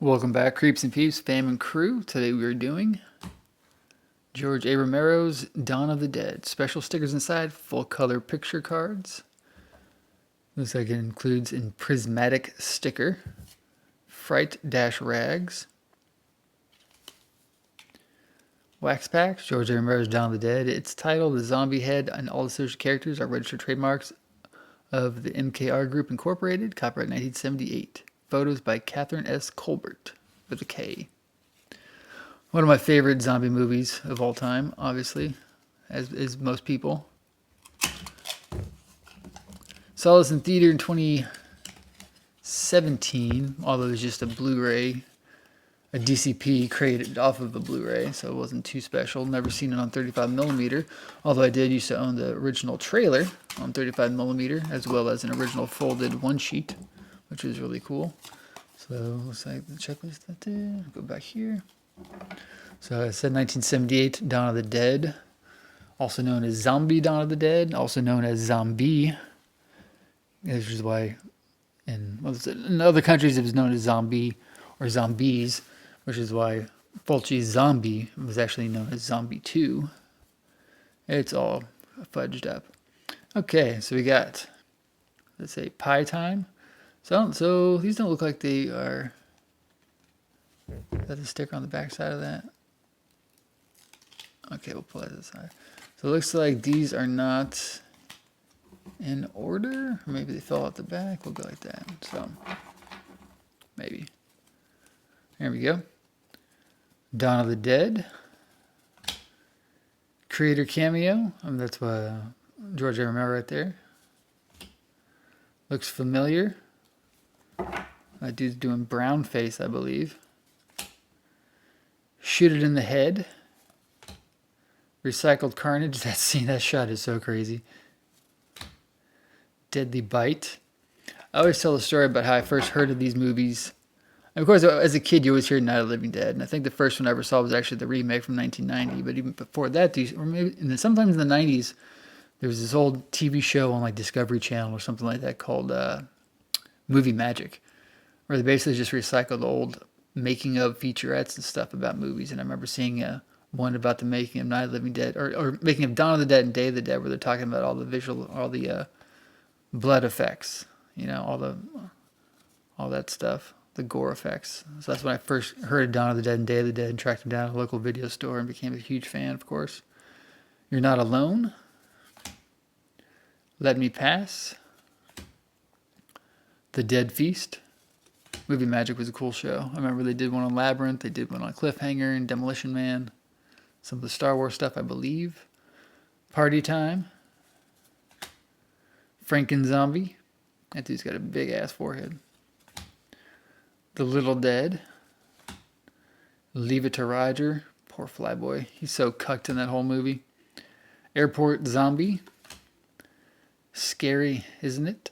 Welcome back, Creeps and Peeps, fam and crew. Today we are doing George A. Romero's Dawn of the Dead. Special stickers inside, full color picture cards. Looks like it includes a prismatic sticker, Fright-Rags, wax packs, George A. Romero's Dawn of the Dead. Its title, the zombie head, and all associated characters are registered trademarks of the MKR Group Incorporated, copyright 1978. Photos by Catherine S. Colbert, with a K. One of my favorite zombie movies of all time, obviously, as is most people. Saw this in theater in 2017, although it was just a Blu-ray, a DCP created off of a Blu-ray, so it wasn't too special. Never seen it on 35mm, although I did used to own the original trailer on 35mm, as well as an original folded one-sheet, which was really cool. So looks like the checklist right there. Go back here. So I said 1978, Dawn of the Dead, also known as Zombie Dawn of the Dead, also known as Zombie, which is why in other countries it was known as Zombie or Zombies, which is why Fulci's Zombie was actually known as Zombie 2. It's all fudged up. Okay, so we got, let's say, Pie Time. So these don't look like they are. Is that the sticker on the back side of that? Okay, we'll pull that aside. So it looks like these are not in order. Or maybe they fell out the back. We'll go like that. So maybe. There we go. Dawn of the Dead. Creator cameo. That's what George A. Romero right there. Looks familiar. That dude's doing brown face, I believe. Shoot it in the head. Recycled carnage. That scene, that shot is so crazy. Deadly bite. I always tell a story about how I first heard of these movies. And of course, as a kid, you always hear Night of the Living Dead, and I think the first one I ever saw was actually the remake from 1990. But even before that, or maybe sometimes in the 90s, there was this old TV show on like Discovery Channel or something like that called Movie Magic, where they basically just recycled old making of featurettes and stuff about movies. And I remember seeing one about the making of Night of the Living Dead, or making of Dawn of the Dead and Day of the Dead, where they're talking about all the blood effects, all that stuff, the gore effects. So that's when I first heard of Dawn of the Dead and Day of the Dead and tracked them down at a local video store and became a huge fan, of course. You're Not Alone. Let Me Pass. The Dead Feast. Movie Magic was a cool show. I remember they did one on Labyrinth, they did one on Cliffhanger and Demolition Man. Some of the Star Wars stuff, I believe. Party Time. Franken Zombie. That dude's got a big ass forehead. The Little Dead. Leave It to Roger. Poor Flyboy. He's so cucked in that whole movie. Airport Zombie. Scary, Isn't It?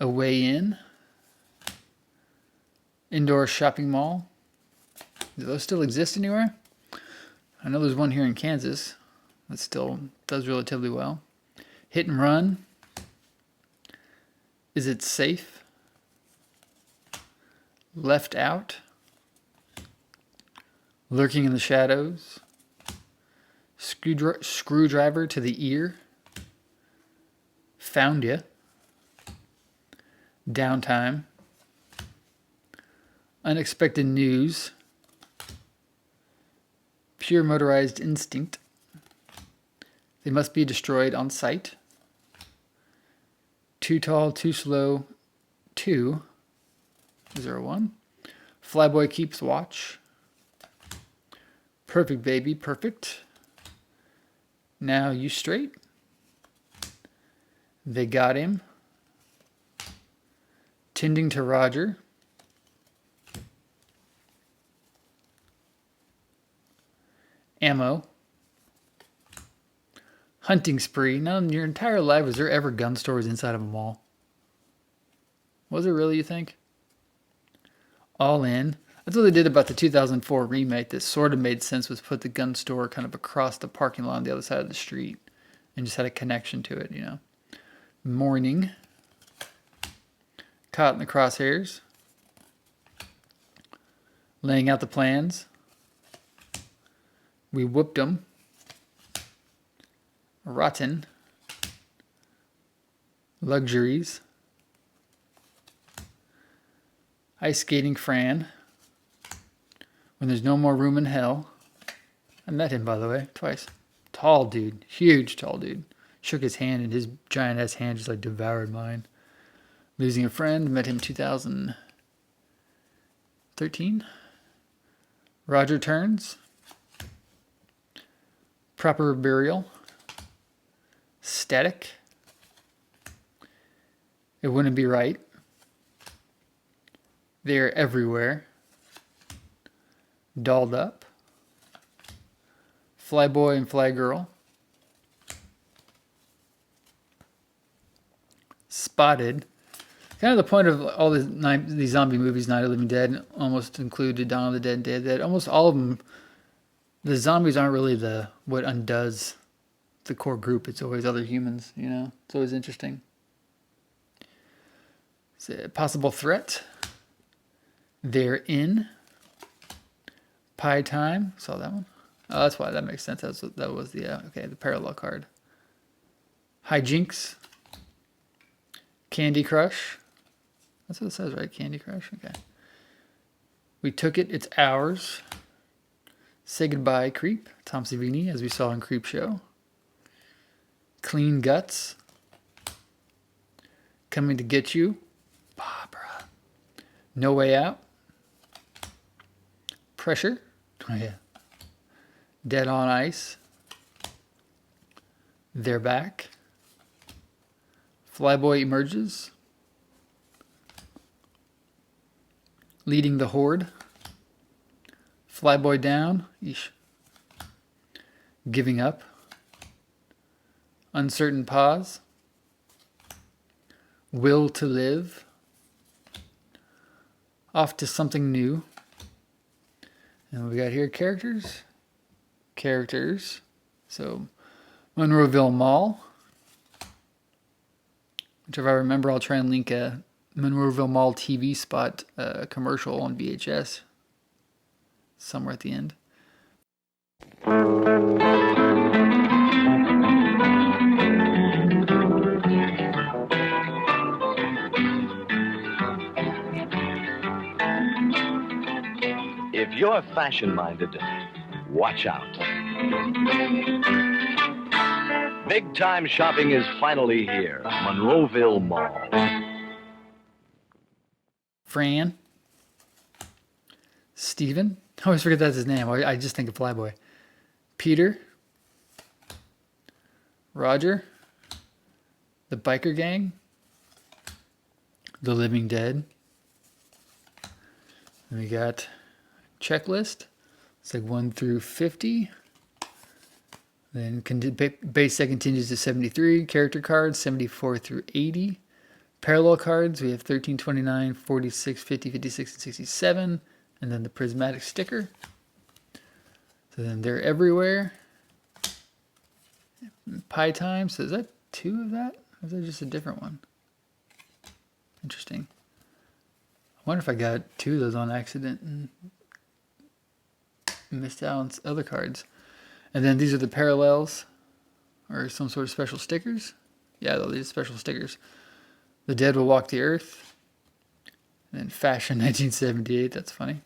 A Way In. Indoor Shopping Mall. Do those still exist anywhere? I know there's one here in Kansas that still does relatively well. Hit and Run. Is It Safe? Left Out. Lurking in the Shadows. Screwdriver to the Ear. Found Ya. Downtime. Unexpected News. Pure Motorized Instinct. They Must Be Destroyed on Sight. Too Tall, Too Slow 2. Is there a 1? Flyboy Keeps Watch. Perfect Baby, Perfect. Now You Straight. They Got Him. Tending to Roger. Ammo. Hunting Spree. Now, in your entire life, was there ever gun stores inside of a mall? Was it really, you think? All In. That's what they did about the 2004 remake that sort of made sense, was put the gun store kind of across the parking lot on the other side of the street and just had a connection to it, you know. Morning. caught in the crosshairs. Laying out the plans. We whooped them. Rotten. Luxuries. Ice skating Fran. When there's no more room in hell. I met him, by the way, twice. Tall dude. Huge tall dude. Shook his hand and his giant ass hand just like devoured mine. Losing a friend. Met him 2013. Roger Turns. Proper Burial. Static. It Wouldn't Be Right. They're Everywhere. Dolled Up. Flyboy and Flygirl. Spotted. Kind of the point of all these zombie movies, Night of the Living Dead, almost included Dawn of the Dead, Day of the Dead. Almost all of them, the zombies aren't really what undoes the core group. It's always other humans, you know? It's always interesting. It's a Possible Threat. They're In. Pie Time. Saw that one. Oh, that's why. That makes sense. That was the parallel card. Hijinks. Candy Crush. That's what it says, right? Candy Crush. Okay. We Took It. It's Ours. Say Goodbye, Creep. Tom Savini, as we saw in Creep Show. Clean Guts. Coming to Get You. Barbara. No Way Out. Pressure. Oh, yeah. Dead on Ice. They're Back. Flyboy Emerges. Leading the Horde. Flyboy Down. Eesh. Giving Up. Uncertain Pause. Will to Live. Off to Something New. And we got here characters. Characters. So, Monroeville Mall. Which, if I remember, I'll try and link a Monroeville Mall TV spot commercial on VHS somewhere at the end. If you're fashion-minded, watch out. Big-time shopping is finally here. Monroeville Mall. Fran. Steven. I always forget that's his name. I just think of Flyboy. Peter. Roger. The Biker Gang. The Living Dead. And we got checklist. It's like 1 through 50. Then base set continues to 73. Character cards, 74 through 80. Parallel cards, we have 13, 29, 46, 50, 56, and 67. And then the prismatic sticker. So then They're Everywhere. Pie Time. So is that 2 of that? Or is that just a different one? Interesting. I wonder if I got 2 of those on accident and missed out on other cards. And then these are the parallels, or some sort of special stickers. Yeah, these special stickers. The Dead Will Walk the Earth. And then Fashion 1978, that's funny.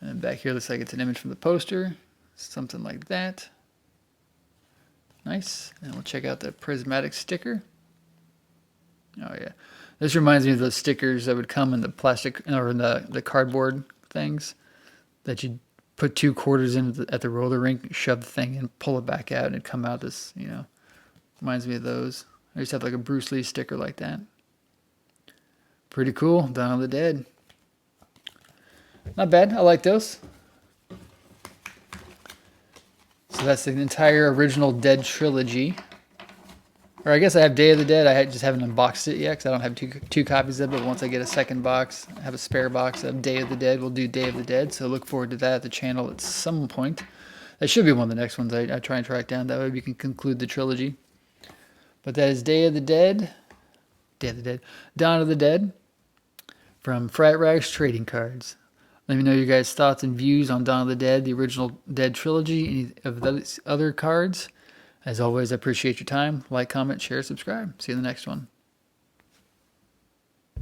And then back here looks like it's an image from the poster. Something like that. Nice. And we'll check out the prismatic sticker. Oh yeah. This reminds me of the stickers that would come in the plastic, or in the cardboard things that you put 2 quarters in at the roller rink, shove the thing in, pull it back out, and it'd come out this, reminds me of those. I used to have like a Bruce Lee sticker like that. Pretty cool. Dawn of the Dead. Not bad. I like those. So that's the entire original Dead trilogy. Or I guess I have Day of the Dead. I just haven't unboxed it yet because I don't have two copies of it. But once I get a second box, I have a spare box of Day of the Dead. We'll do Day of the Dead. So look forward to that at the channel at some point. That should be one of the next ones I try and track down. That way we can conclude the trilogy. But that is Day of the Dead. Day of the Dead. Dawn of the Dead. from Fright Rags Trading Cards. Let me know your guys' thoughts and views on Dawn of the Dead, the original Dead trilogy, any of those other cards. As always, I appreciate your time. Like, comment, share, subscribe. See you in the next one.